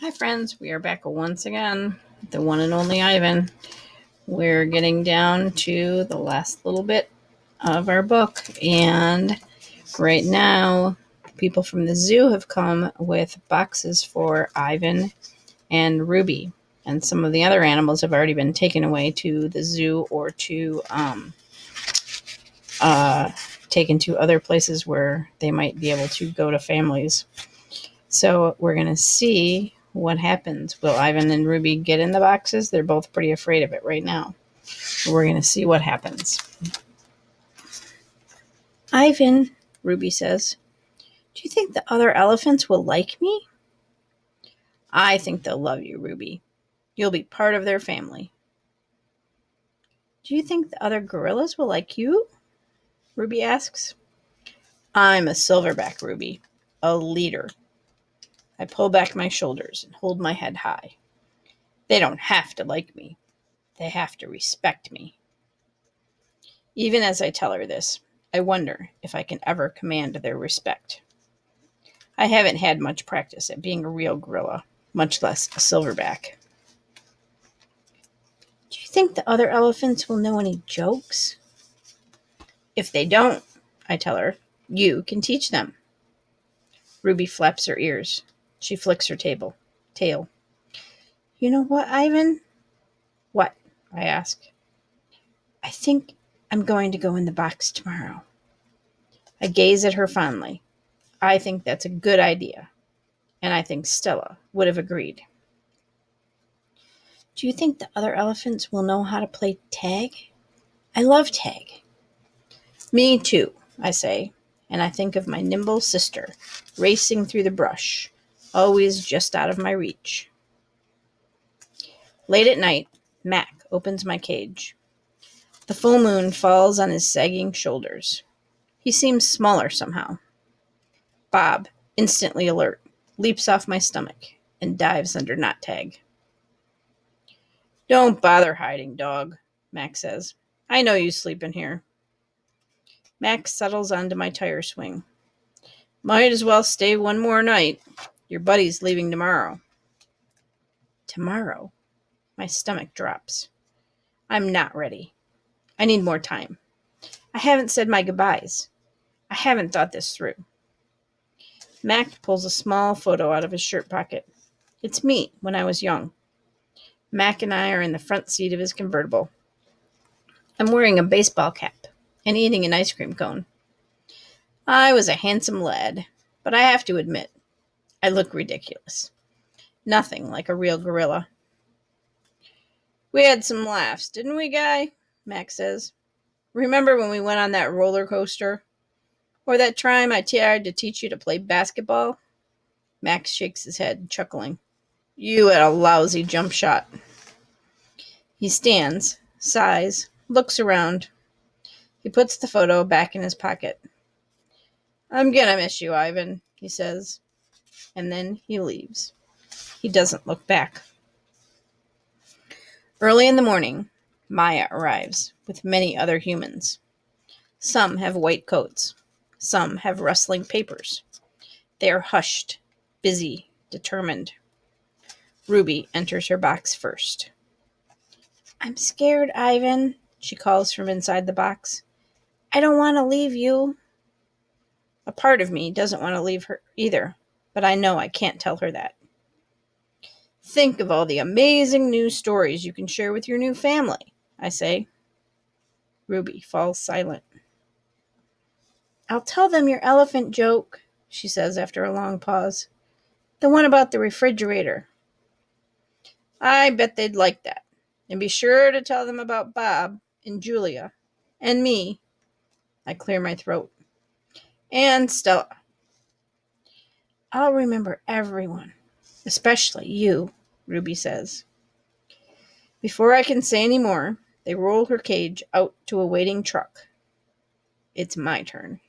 Hi friends, we are back once again, the one and only Ivan. We're getting down to the last little bit of our book, and right now people from the zoo have come with boxes for Ivan and Ruby, and some of the other animals have already been taken away to the zoo or taken to other places where they might be able to go to families. So we're going to see what happens. Will Ivan and Ruby get in the boxes? They're both pretty afraid of it right now. We're going to see what happens. Ivan, Ruby says, do you think the other elephants will like me? I think they'll love you, Ruby. You'll be part of their family. Do you think the other gorillas will like you? Ruby asks. I'm a silverback, Ruby, a leader. I pull back my shoulders and hold my head high. They don't have to like me. They have to respect me. Even as I tell her this, I wonder if I can ever command their respect. I haven't had much practice at being a real gorilla, much less a silverback. Do you think the other elephants will know any jokes? If they don't, I tell her, you can teach them. Ruby flaps her ears. She flicks her tail. You know what, Ivan? What? I ask. I think I'm going to go in the box tomorrow. I gaze at her fondly. I think that's a good idea, and I think Stella would have agreed. Do you think the other elephants will know how to play tag? I love tag. Me too, I say, and I think of my nimble sister racing through the brush, always just out of my reach. Late at night, Mac opens my cage. The full moon falls on his sagging shoulders. He seems smaller somehow. Bob, instantly alert, leaps off my stomach and dives under knot tag. Don't bother hiding, dog, Mac says. I know you sleep in here. Mac settles onto my tire swing. Might as well stay one more night. Your buddy's leaving tomorrow. Tomorrow? My stomach drops. I'm not ready. I need more time. I haven't said my goodbyes. I haven't thought this through. Mac pulls a small photo out of his shirt pocket. It's me when I was young. Mac and I are in the front seat of his convertible. I'm wearing a baseball cap and eating an ice cream cone. I was a handsome lad, but I have to admit, I look ridiculous. Nothing like a real gorilla. We had some laughs, didn't we, Guy? Max says. Remember when we went on that roller coaster? Or that time I tried to teach you to play basketball? Max shakes his head, chuckling. You had a lousy jump shot. He stands, sighs, looks around. He puts the photo back in his pocket. I'm gonna miss you, Ivan, he says. And then he leaves. He doesn't look back. Early in the morning, Maya arrives with many other humans. Some have white coats. Some have rustling papers. They are hushed, busy, determined. Ruby enters her box first. I'm scared, Ivan, she calls from inside the box. I don't want to leave you. A part of me doesn't want to leave her either, but I know I can't tell her that. Think of all the amazing new stories you can share with your new family, I say. Ruby falls silent. I'll tell them your elephant joke, she says after a long pause. The one about the refrigerator. I bet they'd like that. And be sure to tell them about Bob and Julia and me. I clear my throat. And Stella. I'll remember everyone, especially you, Ruby says. Before I can say any more, they roll her cage out to a waiting truck. It's my turn.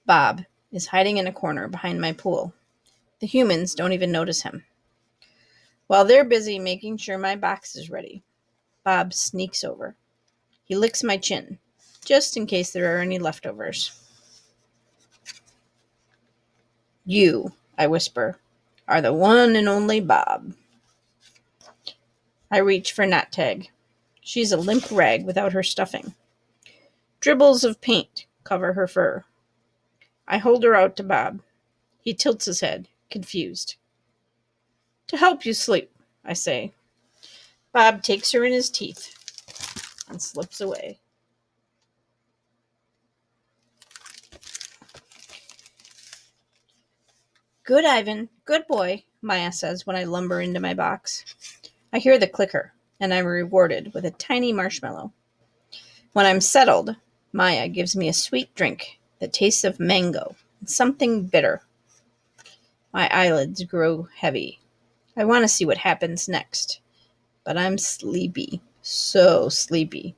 Bob is hiding in a corner behind my pool. The humans don't even notice him. While they're busy making sure my box is ready, Bob sneaks over. He licks my chin, just in case there are any leftovers. You, I whisper, are the one and only Bob. I reach for Nut Tag. She's a limp rag without her stuffing. Dribbles of paint cover her fur. I hold her out to Bob. He tilts his head, confused. To help you sleep, I say. Bob takes her in his teeth and slips away. Good, Ivan. Good boy, Maya says when I lumber into my box. I hear the clicker, and I'm rewarded with a tiny marshmallow. When I'm settled, Maya gives me a sweet drink that tastes of mango and something bitter. My eyelids grow heavy. I want to see what happens next, but I'm sleepy, so sleepy.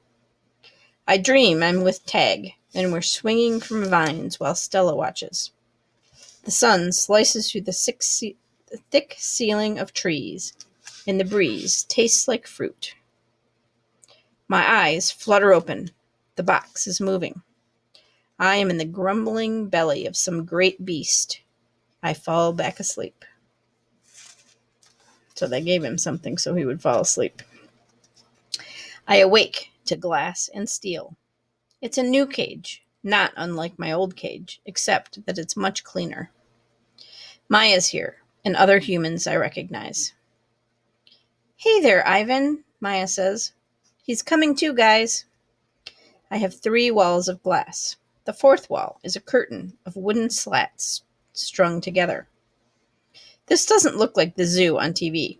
I dream I'm with Tag, and we're swinging from vines while Stella watches. The sun slices through the thick ceiling of trees, and the breeze tastes like fruit. My eyes flutter open. The box is moving. I am in the grumbling belly of some great beast. I fall back asleep. So they gave him something so he would fall asleep. I awake to glass and steel. It's a new cage, not unlike my old cage, except that it's much cleaner. Maya's here, and other humans I recognize. Hey there, Ivan, Maya says. He's coming too, guys. I have 3 walls of glass. The 4th wall is a curtain of wooden slats strung together. This doesn't look like the zoo on TV.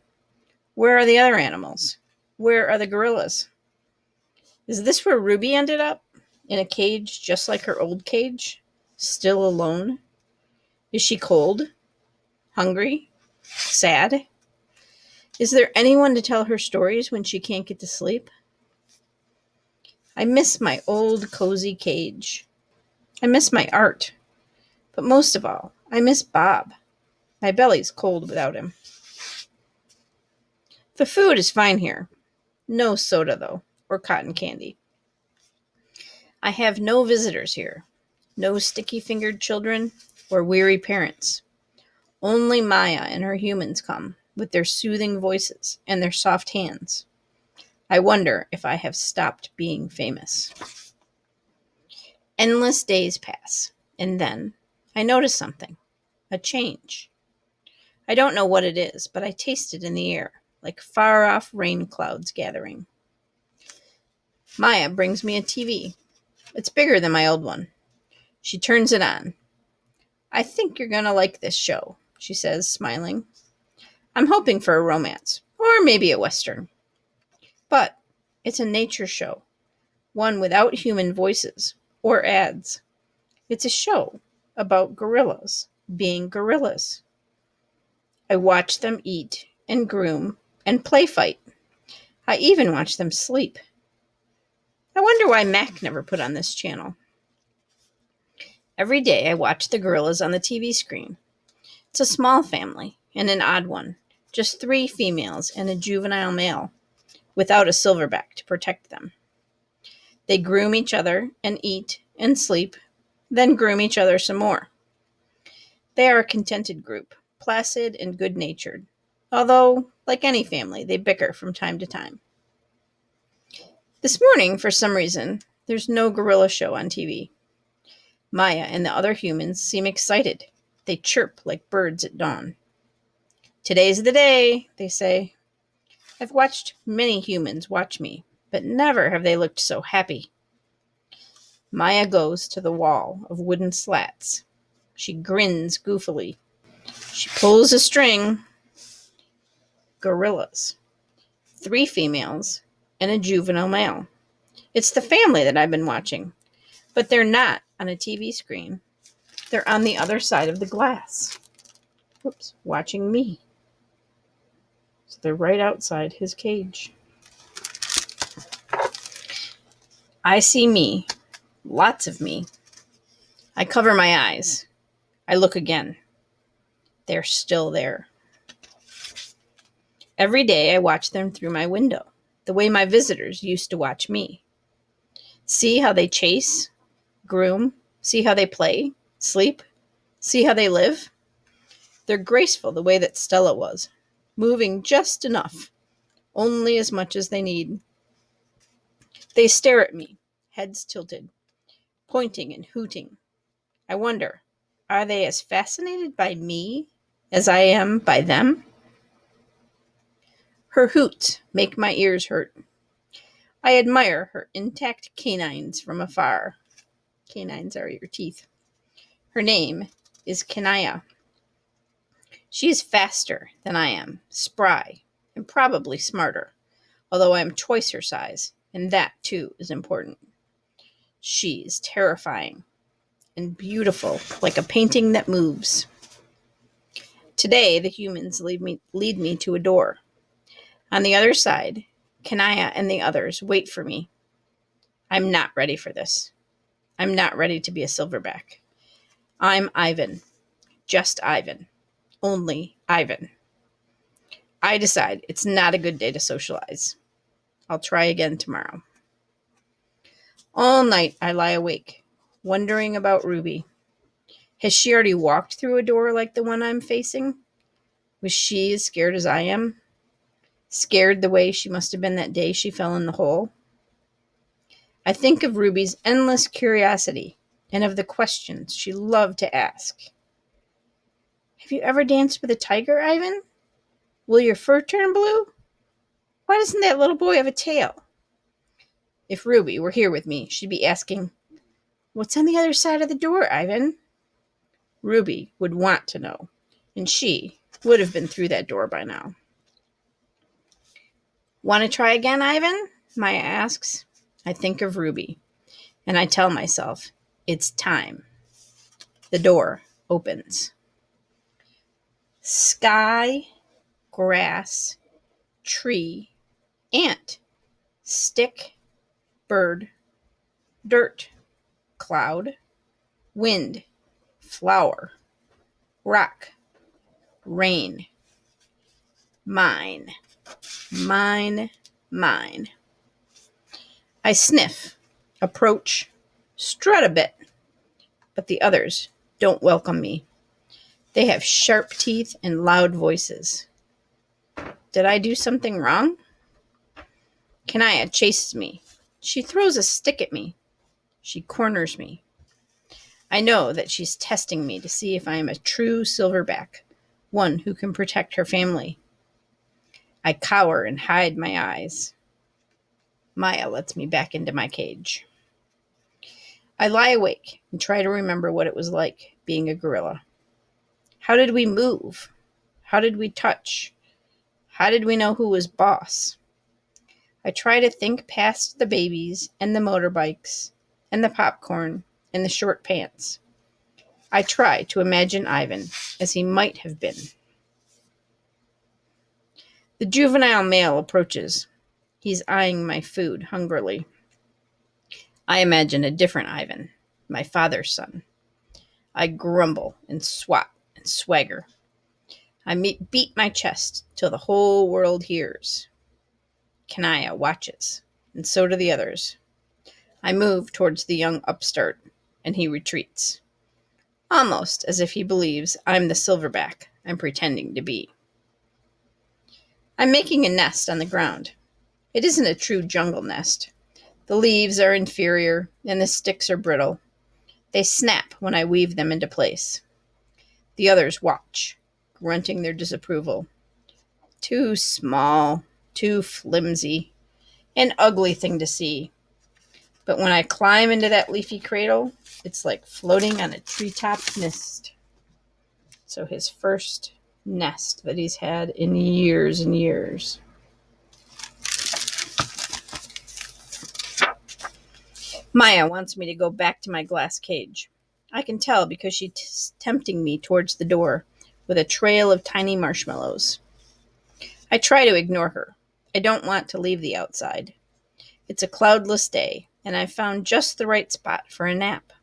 Where are the other animals? Where are the gorillas? Is this where Ruby ended up? In a cage just like her old cage? Still alone? Is she cold? Hungry? Sad? Is there anyone to tell her stories when she can't get to sleep? I miss my old cozy cage. I miss my art. But most of all, I miss Bob. My belly's cold without him. The food is fine here. No soda, though, or cotton candy. I have no visitors here. No sticky-fingered children or weary parents. Only Maya and her humans come, with their soothing voices and their soft hands. I wonder if I have stopped being famous. Endless days pass, and then I notice something. A change. I don't know what it is, but I taste it in the air, like far-off rain clouds gathering. Maya brings me a TV. It's bigger than my old one. She turns it on. I think you're going to like this show, she says, smiling. I'm hoping for a romance, or maybe a western. But it's a nature show, one without human voices or ads. It's a show about gorillas being gorillas. I watch them eat and groom and play fight. I even watch them sleep. I wonder why Mac never put on this channel. Every day I watch the gorillas on the TV screen. It's a small family and an odd one. Just 3 females and a juvenile male, without a silverback to protect them. They groom each other and eat and sleep, then groom each other some more. They are a contented group, placid and good-natured, although, like any family, they bicker from time to time. This morning, for some reason, there's no gorilla show on TV. Maya and the other humans seem excited. They chirp like birds at dawn. Today's the day, they say. I've watched many humans watch me, but never have they looked so happy. Maya goes to the wall of wooden slats. She grins goofily. She pulls a string. Gorillas. 3 females and a juvenile male. It's the family that I've been watching, but they're not on a TV screen. They're on the other side of the glass. Whoops, watching me. So they're right outside his cage. I see me. Lots of me. I cover my eyes. I look again. They're still there. Every day I watch them through my window, the way my visitors used to watch me. See how they chase, groom, see how they play, sleep, see how they live. They're graceful the way that Stella was, moving just enough, only as much as they need. They stare at me, heads tilted, pointing and hooting. I wonder, are they as fascinated by me as I am by them? Her hoots make my ears hurt. I admire her intact canines from afar. Canines are your teeth. Her name is Kanaya. She is faster than I am, spry, and probably smarter, although I am twice her size, and that, too, is important. She is terrifying and beautiful, like a painting that moves. Today, the humans lead me to a door. On the other side, Kanaya and the others wait for me. I'm not ready for this. I'm not ready to be a silverback. I'm Ivan. Just Ivan. Only Ivan. I decide it's not a good day to socialize. I'll try again tomorrow. All night I lie awake, wondering about Ruby. Has she already walked through a door like the one I'm facing? Was she as scared as I am? Scared the way she must have been that day she fell in the hole? I think of Ruby's endless curiosity and of the questions she loved to ask. Have you ever danced with a tiger, Ivan? Will your fur turn blue? Why doesn't that little boy have a tail? If Ruby were here with me, she'd be asking, what's on the other side of the door, Ivan? Ruby would want to know, and she would have been through that door by now. Want to try again, Ivan? Maya asks. I think of Ruby, and I tell myself, it's time. The door opens. Sky, grass, tree, ant, stick, bird, dirt, cloud, wind, flower, rock, rain. Mine, mine, mine. I sniff, approach, strut a bit, but the others don't welcome me. They have sharp teeth and loud voices. Did I do something wrong? Kanaya chases me. She throws a stick at me. She corners me. I know that she's testing me to see if I am a true silverback, one who can protect her family. I cower and hide my eyes. Maya lets me back into my cage. I lie awake and try to remember what it was like being a gorilla. How did we move? How did we touch? How did we know who was boss? I try to think past the babies and the motorbikes and the popcorn and the short pants. I try to imagine Ivan as he might have been. The juvenile male approaches. He's eyeing my food hungrily. I imagine a different Ivan, my father's son. I grumble and swat and swagger. I beat my chest till the whole world hears. Kanaya watches, and so do the others. I move towards the young upstart, and he retreats, almost as if he believes I'm the silverback I'm pretending to be. I'm making a nest on the ground. It isn't a true jungle nest. The leaves are inferior, and the sticks are brittle. They snap when I weave them into place. The others watch, grunting their disapproval. Too small, too flimsy, an ugly thing to see. But when I climb into that leafy cradle, it's like floating on a treetop mist. So his first nest that he's had in years and years. Maya wants me to go back to my glass cage. I can tell because she's tempting me towards the door with a trail of tiny marshmallows. I try to ignore her. I don't want to leave the outside. It's a cloudless day, and I've found just the right spot for a nap.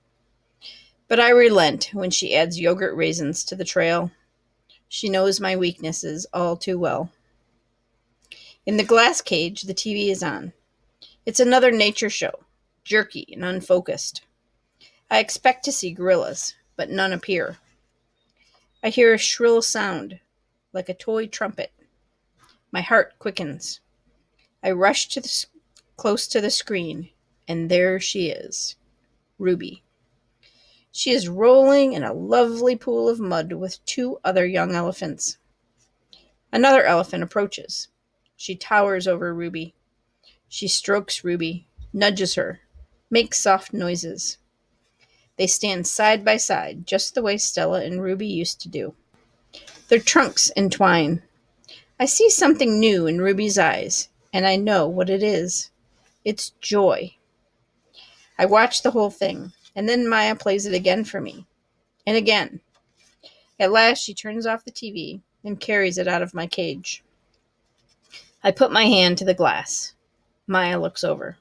But I relent when she adds yogurt raisins to the trail. She knows my weaknesses all too well. In the glass cage, the TV is on. It's another nature show, jerky and unfocused. I expect to see gorillas, but none appear. I hear a shrill sound, like a toy trumpet. My heart quickens. I rush close to the screen, and there she is, Ruby. She is rolling in a lovely pool of mud with two other young elephants. Another elephant approaches. She towers over Ruby. She strokes Ruby, nudges her, makes soft noises. They stand side by side, just the way Stella and Ruby used to do. Their trunks entwine. I see something new in Ruby's eyes, and I know what it is. It's joy. I watch the whole thing, and then Maya plays it again for me. And again. At last she turns off the TV and carries it out of my cage. I put my hand to the glass. Maya looks over.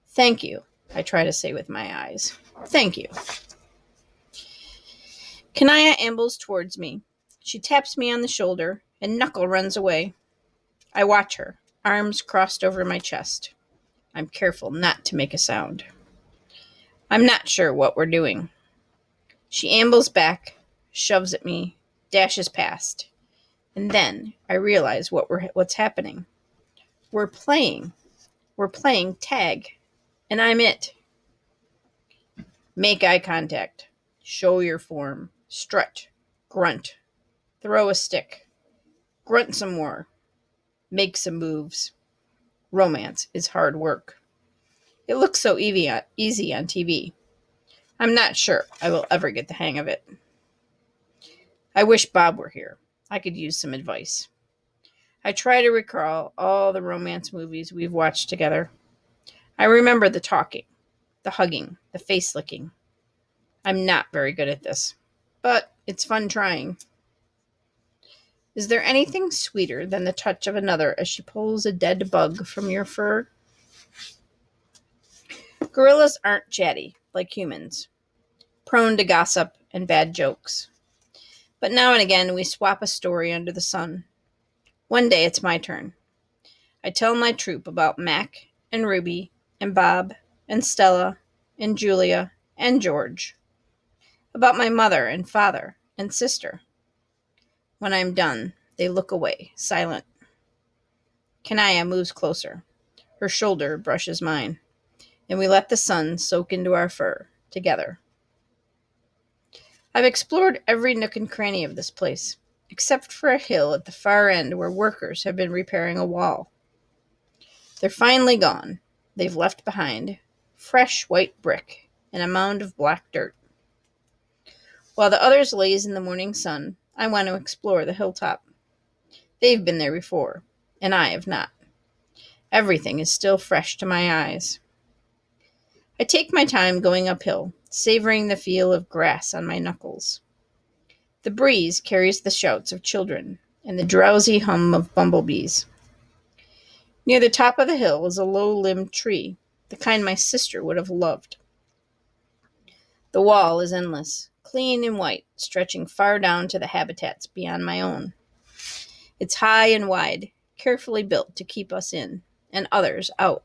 Thank you, I try to say with my eyes. Thank you. Kanaya ambles towards me. She taps me on the shoulder, and Knuckle runs away. I watch her, arms crossed over my chest. I'm careful not to make a sound. I'm not sure what we're doing. She ambles back, shoves at me, dashes past. And then I realize what's happening. We're playing. We're playing tag. And I'm it. Make eye contact. Show your form. Strut. Grunt. Throw a stick. Grunt some more. Make some moves. Romance is hard work. It looks so easy on TV. I'm not sure I will ever get the hang of it. I wish Bob were here. I could use some advice. I try to recall all the romance movies we've watched together. I remember the talking, the hugging, the face licking. I'm not very good at this, but it's fun trying. Is there anything sweeter than the touch of another as she pulls a dead bug from your fur? Gorillas aren't chatty like humans, prone to gossip and bad jokes. But now and again we swap a story under the sun. One day it's my turn. I tell my troop about Mac and Ruby and Bob and Stella and Julia and George. About my mother and father and sister. When I'm done, they look away, silent. Kanaya moves closer. Her shoulder brushes mine, and we let the sun soak into our fur together. I've explored every nook and cranny of this place, except for a hill at the far end where workers have been repairing a wall. They're finally gone. They've left behind fresh white brick and a mound of black dirt. While the others laze in the morning sun, I want to explore the hilltop. They've been there before, and I have not. Everything is still fresh to my eyes. I take my time going uphill, savoring the feel of grass on my knuckles. The breeze carries the shouts of children and the drowsy hum of bumblebees. Near the top of the hill is a low-limbed tree, the kind my sister would have loved. The wall is endless, clean and white, stretching far down to the habitats beyond my own. It's high and wide, carefully built to keep us in, and others out.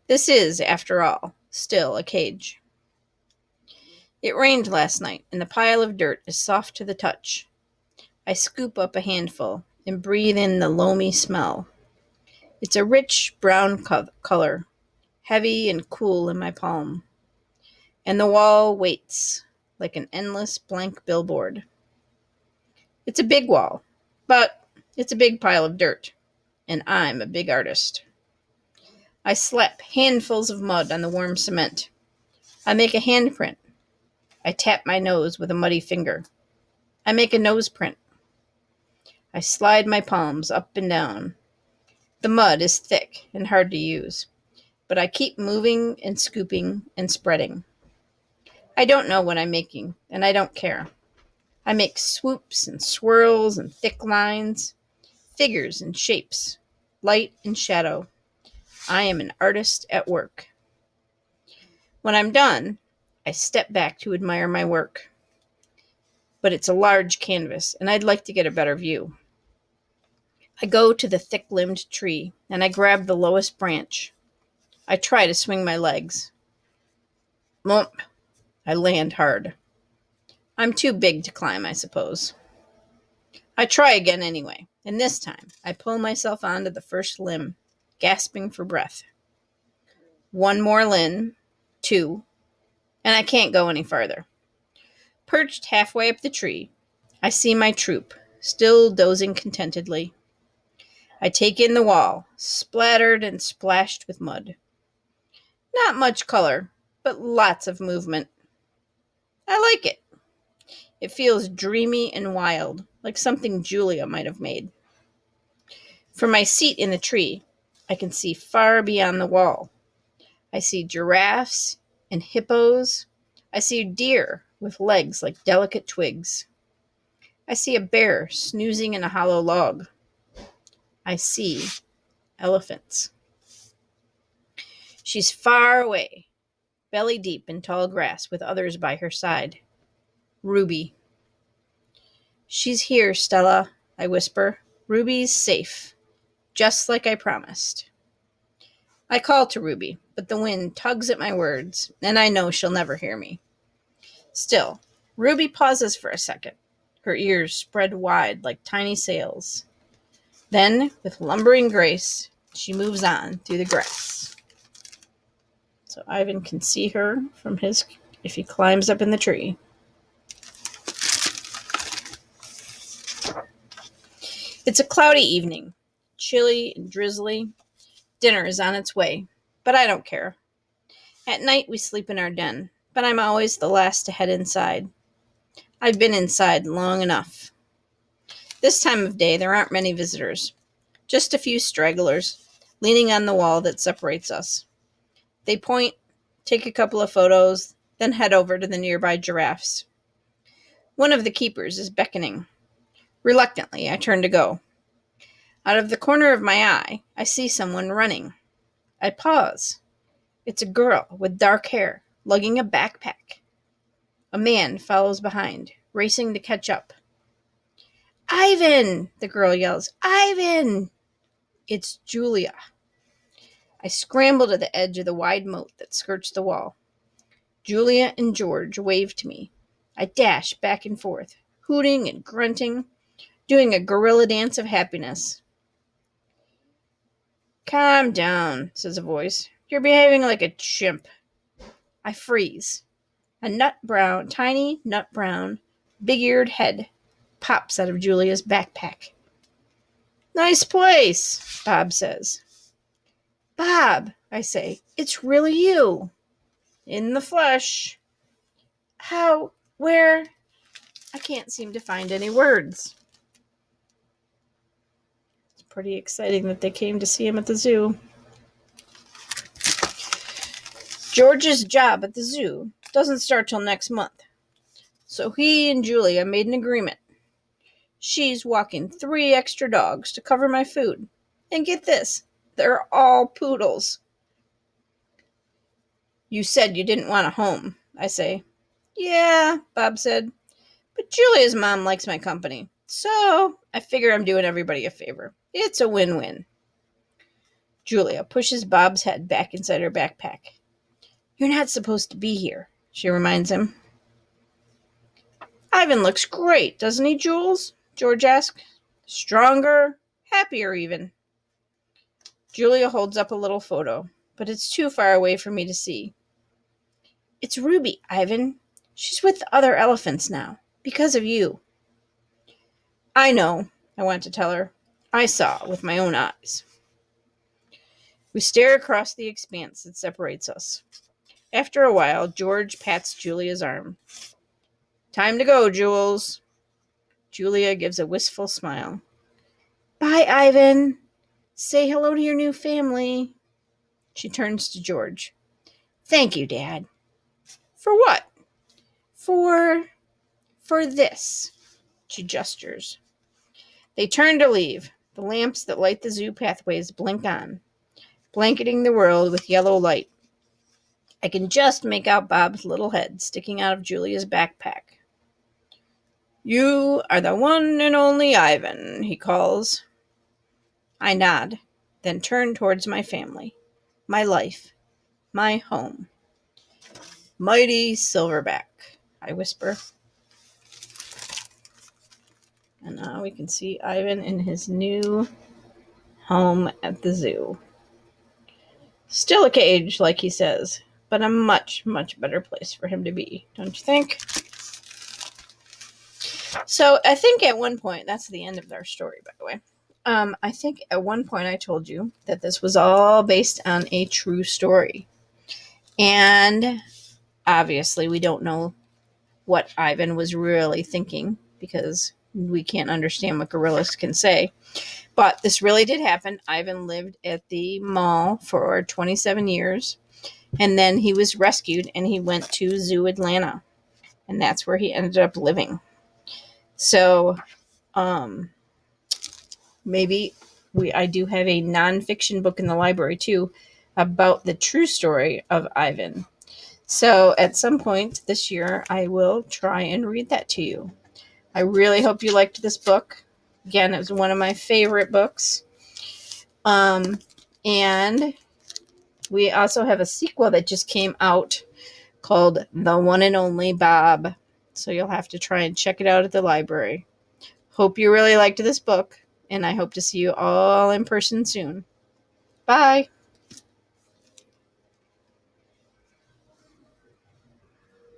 This is, after all, still a cage. It rained last night, and the pile of dirt is soft to the touch. I scoop up a handful and breathe in the loamy smell. It's a rich brown color, heavy and cool in my palm. And the wall waits like an endless blank billboard. It's a big wall, but it's a big pile of dirt, and I'm a big artist. I slap handfuls of mud on the warm cement. I make a handprint. I tap my nose with a muddy finger. I make a nose print. I slide my palms up and down. The mud is thick and hard to use, but I keep moving and scooping and spreading. I don't know what I'm making, and I don't care. I make swoops and swirls and thick lines, figures and shapes, light and shadow. I am an artist at work. When I'm done, I step back to admire my work. But it's a large canvas, and I'd like to get a better view. I go to the thick-limbed tree, and I grab the lowest branch. I try to swing my legs. Mump. I land hard. I'm too big to climb, I suppose. I try again anyway, and this time I pull myself onto the first limb, gasping for breath. One more limb, two, and I can't go any farther. Perched halfway up the tree, I see my troop, still dozing contentedly. I take in the wall, splattered and splashed with mud. Not much color, but lots of movement. I like it. It feels dreamy and wild, like something Julia might have made. From my seat in the tree, I can see far beyond the wall. I see giraffes and hippos. I see deer with legs like delicate twigs. I see a bear snoozing in a hollow log. I see elephants. She's far away, belly deep in tall grass with others by her side. Ruby. She's here, Stella, I whisper. Ruby's safe, just like I promised. I call to Ruby, but the wind tugs at my words, and I know she'll never hear me. Still, Ruby pauses for a second, her ears spread wide like tiny sails. Then, with lumbering grace, she moves on through the grass. So Ivan can see her from if he climbs up in the tree. It's a cloudy evening, chilly and drizzly. Dinner is on its way, but I don't care. At night we sleep in our den, but I'm always the last to head inside. I've been inside long enough. This time of day there aren't many visitors, just a few stragglers, leaning on the wall that separates us. They point, take a couple of photos, then head over to the nearby giraffes. One of the keepers is beckoning. Reluctantly, I turn to go. Out of the corner of my eye, I see someone running. I pause. It's a girl with dark hair, lugging a backpack. A man follows behind, racing to catch up. Ivan! The girl yells. Ivan! It's Julia. I scramble to the edge of the wide moat that skirts the wall. Julia and George wave to me. I dash back and forth, hooting and grunting, doing a gorilla dance of happiness. Calm down, says a voice. You're behaving like a chimp. I freeze. A tiny nut brown, big-eared head pops out of Julia's backpack. Nice place, Bob says. Bob, I say, it's really you. In the flesh. How? Where? I can't seem to find any words. It's pretty exciting that they came to see him at the zoo. George's job at the zoo doesn't start till next month, so he and Julia made an agreement. She's walking 3 extra dogs to cover my food. And get this, they're all poodles. You said you didn't want a home, I say. Yeah, Bob said, but Julia's mom likes my company, so I figure I'm doing everybody a favor. It's a win-win. Julia pushes Bob's head back inside her backpack. You're not supposed to be here, she reminds him. Ivan looks great, doesn't he, Jules? George asks. Stronger, happier even. Julia holds up a little photo, but it's too far away for me to see. It's Ruby, Ivan. She's with the other elephants now, because of you. I know, I want to tell her. I saw with my own eyes. We stare across the expanse that separates us. After a while, George pats Julia's arm. Time to go, Jules. Julia gives a wistful smile. Bye, Ivan. Say hello to your new family. She turns to George. Thank you, Dad. For what? For this. She gestures. They turn to leave. The lamps that light the zoo pathways blink on, blanketing the world with yellow light. I can just make out Bob's little head sticking out of Julia's backpack. You are the one and only Ivan, he calls. I nod, then turn towards my family, my life, my home. Mighty Silverback, I whisper. And now we can see Ivan in his new home at the zoo. Still a cage, like he says, but a much, much better place for him to be, don't you think? So I think at one point, that's the end of our story, by the way. I think at one point I told you that this was all based on a true story. And obviously we don't know what Ivan was really thinking because we can't understand what gorillas can say. But this really did happen. Ivan lived at the mall for 27 years. And then he was rescued and he went to Zoo Atlanta. And that's where he ended up living. So, maybe I do have a nonfiction book in the library too about the true story of Ivan. So at some point this year, I will try and read that to you. I really hope you liked this book. Again, it was one of my favorite books. And we also have a sequel that just came out called The One and Only Bob. So you'll have to try and check it out at the library. Hope you really liked this book, and I hope to see you all in person soon. Bye.